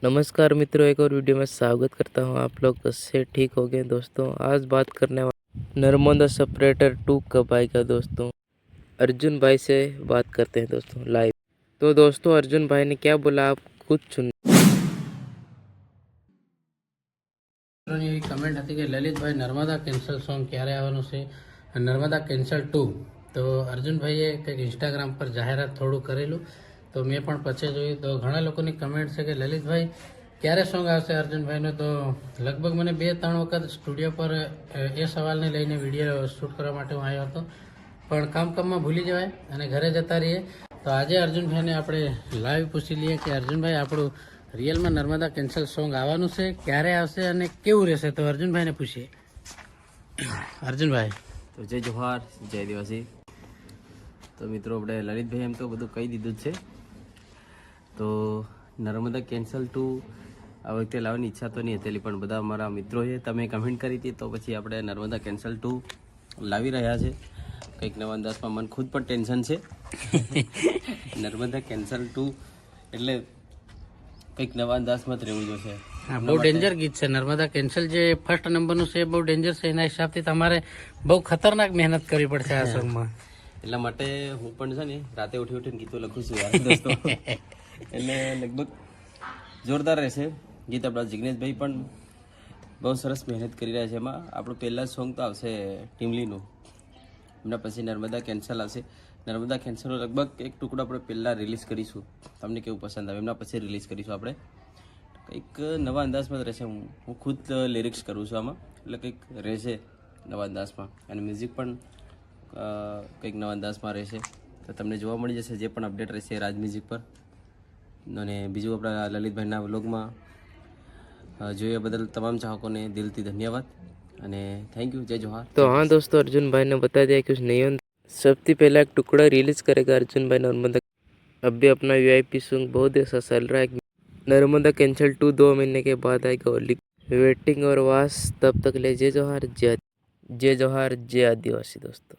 नमस्कार मित्रों, एक और वीडियो में स्वागत करता हूं। आप लोग कैसे ठीक हो गए दोस्तों। आज बात करने वाले नर्मदा सेपरेटर 2 कब आएगा दोस्तों। अर्जुन भाई से बात करते हैं दोस्तों लाइव। तो दोस्तों अर्जुन भाई ने क्या बोला आप खुद सुन। એવી કમેન્ટ હતી કે લલિતભાઈ નર્મદા કેન્સલ સોંગ ક્યારે આવવાનું છે, નર્મદા કેન્સલ 2। તો અર્જુનભાઈએ કંઈક ઇન્સ્ટાગ્રામ પર જાહેરાત થોડું કરેલું, તો મેં પણ પછી જોયું તો ઘણા લોકોની કમેન્ટ છે કે લલિતભાઈ ક્યારે સોંગ આવશે અર્જુનભાઈનું। તો લગભગ મને 2-3 વખત સ્ટુડિયો પર એ સવાલને લઈને વિડીયો શૂટ કરવા માટે હું આવ્યો હતો, પણ કામમાં ભૂલી જવાય અને ઘરે જતા રહીએ। તો આજે અર્જુનભાઈને આપણે લાઈવ પૂછી લઈએ કે અર્જુનભાઈ આપણું રિયલમાં નર્મદા કેન્સલ સોંગ આવવાનું છે, ક્યારે આવશે અને કેવું રહેશે। તો અર્જુનભાઈને પૂછીએ। અર્જુનભાઈ તો જય જોહાર, જય આદિવાસી। તો મિત્રો આપણે લલિતભાઈ એમ તો બધું કહી દીધું જ છે। તો નર્મદા કેન્સલ 2 આ વખતે લાવવાની ઈચ્છા તો નહીં હતી, પણ બધા અમારા મિત્રોએ તમે કમેન્ટ કરી હતી, તો પછી આપણે નર્મદા કેન્સલ 2 લાવી રહ્યા છે। કંઈક નવા અંદાજમાં મને ખુદ પણ ટેન્શન છે। નર્મદા કેન્સલ 2 એટલે કંઈક નવા અંદાજમાં જ રહેવું જોશે। હા, બહુ ડેન્જર ગીત છે નર્મદા કેન્સલ, જે ફર્સ્ટ નંબરનું છે બહુ ડેન્જર છે। એના હિસાબથી તમારે બહુ ખતરનાક મહેનત કરવી પડશે આ સોંગમાં। એટલા માટે હું પણ છે ને રાતે ઉઠીને ગીતો લખું છું યાર દોસ્તો। એટલે લગભગ જોરદાર રહેશે ગીત। આપણા જિગ્નેશભાઈ પણ બહુ સરસ મહેનત કરી રહ્યા છે એમાં। આપણું પહેલાં સોંગ તો આવશે ટીમલીનું, એમના પછી નર્મદા કેન્સલ આવશે। નર્મદા કેન્સલનો લગભગ એક ટુકડો આપણે પહેલાં રિલીઝ કરીશું, તમને કેવું પસંદ આવે એમના પછી રિલીઝ કરીશું આપણે। કંઈક નવા અંદાજમાં જ રહેશે। હું ખુદ લિરિક્સ કરું છું આમાં, એટલે કંઈક રહેશે નવા અંદાજમાં, અને મ્યુઝિક પણ કંઈક નવા અંદાજમાં રહેશે। તો તમને જોવા મળી જશે જે પણ અપડેટ રહેશે રાજ મ્યુઝિક પર। અને બીજું આપણા લલિતભાઈના વ્લોગમાં જોયા બદલ તમામ ચાહકોને દિલથી ધન્યવાદ અને થैंक यू। जय जोहार। तो हाँ दोस्तों, अर्जुन भाई ने बता दिया कि कुछ नहीं होता। सबसे पहला एक टुकड़ा रिलीज करेगा अर्जुन भाई नर्मदा। अभी अपना वीआईपी सॉन्ग बहुत ऐसा चल रहा है। नर्मदा कैंसल 2 2 महीने के बाद आएगा ओनली वेटिंग और वास। तब तक ले जय जोहार, जय जोहार, जय आदिवासी दोस्तों।